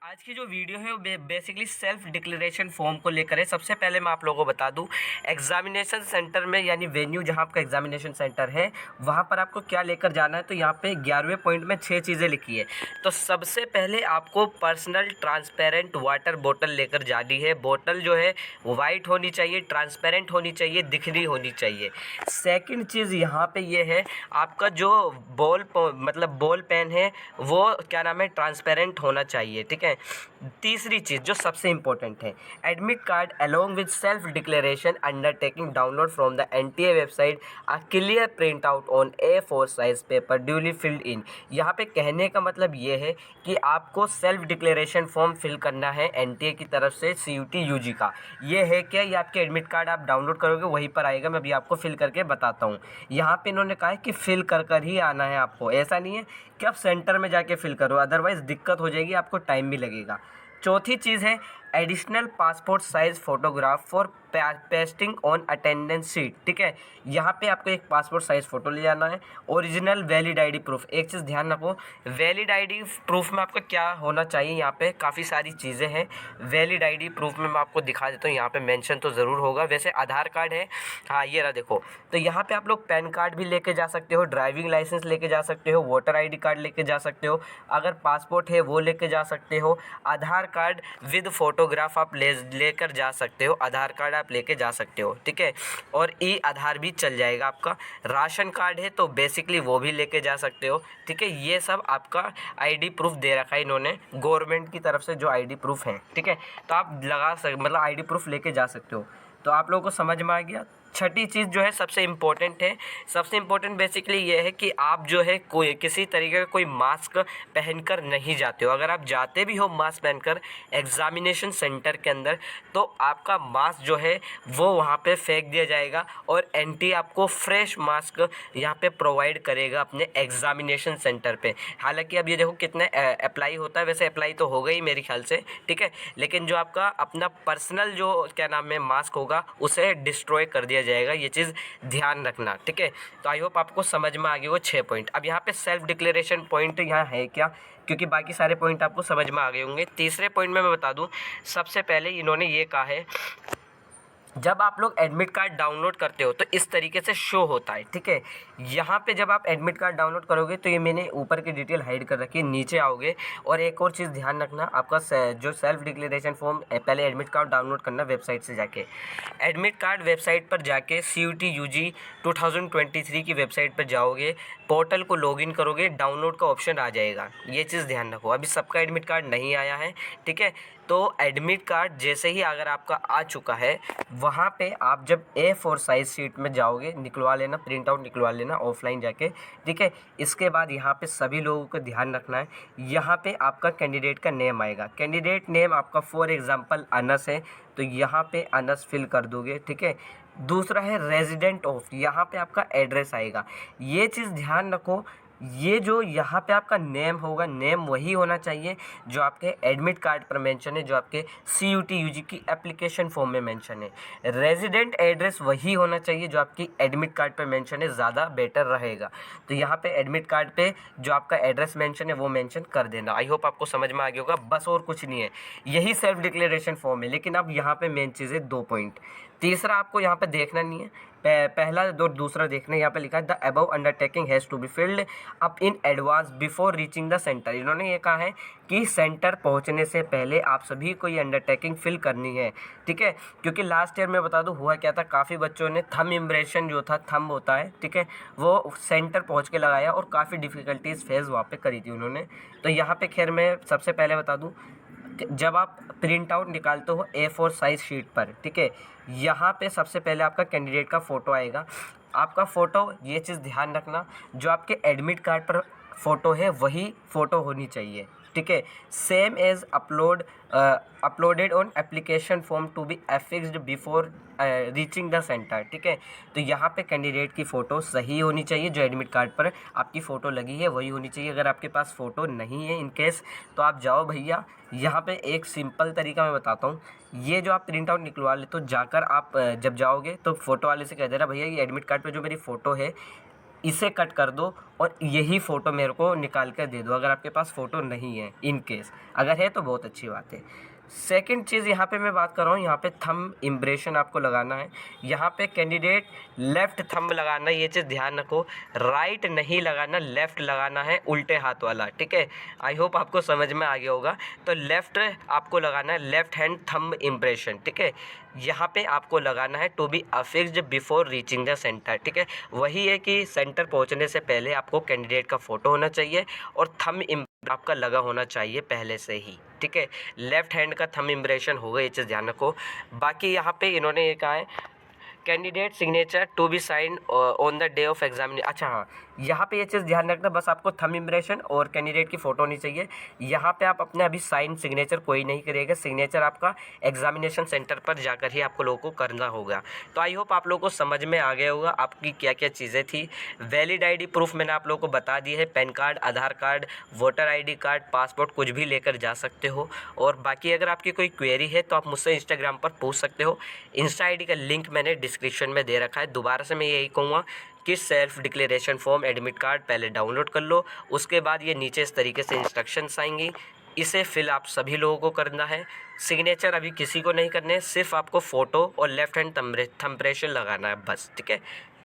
आज की जो वीडियो है वो बेसिकली सेल्फ डिक्लेरेशन फॉर्म को लेकर है। सबसे पहले मैं आप लोगों को बता दूं, एग्जामिनेशन सेंटर में यानी वेन्यू जहां आपका एग्जामिनेशन सेंटर है वहां पर आपको क्या लेकर जाना है। तो यहाँ पे 11वें पॉइंट में 6 चीज़ें लिखी है। तो सबसे पहले आपको पर्सनल ट्रांसपेरेंट वाटर बोतल लेकर जानी है। बोतल जो है वाइट होनी चाहिए, ट्रांसपेरेंट होनी चाहिए, दिखनी होनी चाहिए। सेकेंड चीज़ यहाँ पे ये है, आपका जो बॉल पेन है वो क्या नाम है, ट्रांसपेरेंट होना चाहिए। ठीक है। तीसरी चीज़ जो सबसे इंपॉर्टेंट है, admit card along with self declaration undertaking download from the NTA website, a clear print out on A4 size paper duly filled in. यहाँ पे कहने का मतलब ये है कि आपको सेल्फ डिक्लेरेशन फॉर्म फिल करना है एनटीए की तरफ से, CUT UG का। ये है क्या, ये आपके एडमिट कार्ड आप डाउनलोड करोगे वहीं पर आएगा। मैं अभी आपको फिल करके बताता हूँ। यहाँ पे इन्होंने कहा है कि फिल कर ही आना है आपको, ऐसा नहीं है कि आप सेंटर में जाके फिल करो, अदरवाइज़ दिक्कत हो जाएगी, आपको टाइम भी लगेगा। चौथी चीज़ है additional passport size photograph for pasting on attendance sheet. ठीक है। यहाँ पे आपको एक पासपोर्ट साइज फ़ोटो ले जाना है। ओरिजिनल वैलिड आईडी प्रूफ, एक चीज़ ध्यान रखो, वैलिड आईडी प्रूफ में आपका क्या होना चाहिए, यहाँ पे काफ़ी सारी चीज़ें हैं। वैलिड आईडी प्रूफ में मैं आपको दिखा देता हूँ, यहाँ पे मेंशन तो ज़रूर होगा। वैसे आधार कार्ड है, हाँ ये रहा देखो। तो यहाँ पे आप लोग पैन कार्ड भी लेके जा सकते हो, ड्राइविंग लाइसेंस लेके जा सकते हो, वोटर ID कार्ड लेके जा सकते हो, अगर पासपोर्ट है वो लेके जा सकते हो। आधार कार्ड विद फोटोग्राफ आप लेकर जा सकते हो, आधार कार्ड आप लेके जा सकते हो। ठीक है। और आधार भी चल जाएगा आपका। राशन कार्ड है तो बेसिकली वो भी लेके जा सकते हो। ठीक है। ये सब आपका ID प्रूफ दे रखा है इन्होंने गवर्नमेंट की तरफ से, जो ID प्रूफ है। ठीक है। तो आप मतलब ID प्रूफ लेके जा सकते हो। तो आप लोगों को समझ में आ गया। छठी चीज़ जो है सबसे इम्पोर्टेंट है, सबसे इम्पोर्टेंट बेसिकली ये है कि आप जो है कोई किसी तरीके का कोई मास्क पहनकर नहीं जाते हो। अगर आप जाते भी हो मास्क पहनकर एग्जामिनेशन सेंटर के अंदर, तो आपका मास्क जो है वो वहाँ पे फेंक दिया जाएगा और एनटी आपको फ्रेश मास्क यहाँ पे प्रोवाइड करेगा अपने एग्जामिनेशन सेंटर पे। हालांकि अब ये देखो कितने अप्लाई होता है, वैसे अप्लाई तो हो गई मेरे ख्याल से। ठीक है। लेकिन जो आपका अपना पर्सनल जो क्या नाम है मास्क होगा उसे डिस्ट्रॉय कर दिया जाएगा, ये चीज़ ध्यान रखना। ठीक है। तो आई होप आपको समझ में आ गए वो 6 पॉइंट। अब यहाँ पे सेल्फ डिक्लेरेशन पॉइंट यहाँ है क्या, क्योंकि बाकी सारे पॉइंट आपको समझ में आ गए होंगे। तीसरे पॉइंट में मैं बता दूं, सबसे पहले इन्होंने ये कहा है, जब आप लोग एडमिट कार्ड डाउनलोड करते हो तो इस तरीके से शो होता है। ठीक है। यहाँ पे जब आप एडमिट कार्ड डाउनलोड करोगे तो ये मैंने ऊपर की डिटेल हाइड कर रखी है, नीचे आओगे और एक और चीज़ ध्यान रखना, आपका जो सेल्फ डिक्लेरेशन फॉर्म पहले एडमिट कार्ड डाउनलोड करना वेबसाइट से जाके। एडमिट कार्ड वेबसाइट पर जाके CUT UG 2023 की वेबसाइट पर जाओगे, पोर्टल को लॉगिन करोगे, डाउनलोड का ऑप्शन आ जाएगा। ये चीज़ ध्यान रखो, अभी सबका एडमिट कार्ड नहीं आया है। ठीक है। तो एडमिट कार्ड जैसे ही अगर आपका आ चुका है, वहाँ पे आप जब A4 साइज शीट में जाओगे, निकलवा लेना, प्रिंट आउट निकलवा लेना ऑफलाइन जाके। ठीक है। इसके बाद यहाँ पे सभी लोगों को ध्यान रखना है, यहाँ पे आपका कैंडिडेट का नेम आएगा। कैंडिडेट नेम आपका फॉर एग्जांपल अनस है, तो यहाँ पे अनस फिल कर दोगे। ठीक है। दूसरा है रेजिडेंट ऑफ, यहाँ पे आपका एड्रेस आएगा। ये चीज़ ध्यान रखो, ये जो यहाँ पे आपका नेम होगा, नेम वही होना चाहिए जो आपके एडमिट कार्ड पर मेंशन है, जो आपके CUT UG की एप्लीकेशन फॉर्म में मेंशन है। रेजिडेंट एड्रेस वही होना चाहिए जो आपकी एडमिट कार्ड पर मेंशन है, ज़्यादा बेटर रहेगा। तो यहाँ पे एडमिट कार्ड पे जो आपका एड्रेस मेंशन है वो मेंशन कर देना। आई होप आपको समझ में आ गया होगा, बस और कुछ नहीं है, यही सेल्फ डिक्लेरेशन फॉर्म है। लेकिन अब यहाँ पे मेन चीज़ है 2 पॉइंट। तीसरा आपको यहाँ पे देखना नहीं है, पहला दो दूसरा देखना है। यहाँ पे लिखा है the above undertaking has to be filled up in advance before reaching the centre. इन्होंने ये कहा है कि सेंटर पहुंचने से पहले आप सभी को ये अंडरटेकिंग फिल करनी है। ठीक है। क्योंकि लास्ट ईयर मैं बता दूं हुआ क्या था, काफ़ी बच्चों ने थंब इम्प्रेशन जो था, थंब होता है, ठीक है, वो सेंटर पहुँच के लगाया और काफ़ी डिफ़िकल्टीज फेस वहाँ पर करी थी उन्होंने। तो यहाँ पर खैर मैं सबसे पहले बता दूँ, जब आप प्रिंट आउट निकालते हो A4 साइज शीट पर, ठीक है, यहाँ पे सबसे पहले आपका कैंडिडेट का फ़ोटो आएगा। आपका फ़ोटो, ये चीज़ ध्यान रखना, जो आपके एडमिट कार्ड पर फ़ोटो है वही फ़ोटो होनी चाहिए। ठीक है। Same as uploaded on application form to be affixed before reaching the centre. ठीक है। तो यहाँ पे कैंडिडेट की फ़ोटो सही होनी चाहिए, जो एडमिट कार्ड पर आपकी फ़ोटो लगी है वही होनी चाहिए। अगर आपके पास फ़ोटो नहीं है इन केस, तो आप जाओ भैया, यहाँ पे एक सिंपल तरीका मैं बताता हूँ। ये जो आप प्रिंट आउट निकलवा लेते हो, जाकर आप जब जाओगे तो फ़ोटो वाले से कह देना, भैया ये एडमिट कार्ड पे जो मेरी फ़ोटो है इसे कट कर दो और यही फ़ोटो मेरे को निकाल कर दे दो, अगर आपके पास फ़ोटो नहीं है इन केस। अगर है तो बहुत अच्छी बात है। सेकंड चीज़ यहाँ पे मैं बात कर रहा हूँ, यहाँ पे थंब इम्प्रेशन आपको लगाना है। यहाँ पे कैंडिडेट लेफ़्ट थंब लगाना है, ये चीज़ ध्यान रखो। राइट नहीं लगाना, लेफ़्ट लगाना है, उल्टे हाथ वाला, ठीक है। आई होप आपको समझ में आ गया होगा। तो लेफ़्ट आपको लगाना है, लेफ़्ट हैंड थंब इम्प्रेशन, ठीक है। यहाँ पे आपको लगाना है to be affixed before reaching the centre, ठीक है। वही है कि सेंटर पहुँचने से पहले आपको कैंडिडेट का फ़ोटो होना चाहिए और थंब आपका लगा होना चाहिए पहले से ही, ठीक है। लेफ्ट हैंड का थंब इम्प्रेशन होगा, ये चीज़ ध्यान रखो। बाकी यहाँ पे इन्होंने ये कहा है candidate signature to be sign on the day of examination. अच्छा हाँ, यहाँ पे ये चीज़ ध्यान रखना, बस आपको थंब इम्प्रेशन और कैंडिडेट की फ़ोटो होनी चाहिए। यहाँ पे आप अपने अभी साइन सिग्नेचर कोई नहीं करेगा, सिग्नेचर आपका एग्जामिनेशन सेंटर पर जाकर ही आपको लोगों को करना होगा। तो आई होप आप लोगों को समझ में आ गया होगा आपकी क्या क्या चीज़ें थी। वैलिड आईडी प्रूफ मैंने आप लोगों को बता दी है, PAN card, Aadhaar card, voter ID card, passport, कुछ भी लेकर जा सकते हो। और बाकी अगर आपकी कोई क्वेरी है तो आप मुझसे इंस्टाग्राम पर पूछ सकते हो। इंस्टा आईडी का लिंक मैंने डिस्क्रिप्शन में दे रखा है। दोबारा से मैं यही कहूँगा कि self declaration form, admit card पहले डाउनलोड कर लो, उसके बाद ये नीचे इस तरीके से इंस्ट्रक्शंस आएंगी, इसे फिल आप सभी लोगों को करना है। सिग्नेचर अभी किसी को नहीं करने, सिर्फ आपको फ़ोटो और लेफ्ट हैंड थंब इम्प्रेशन लगाना है बस, ठीक है।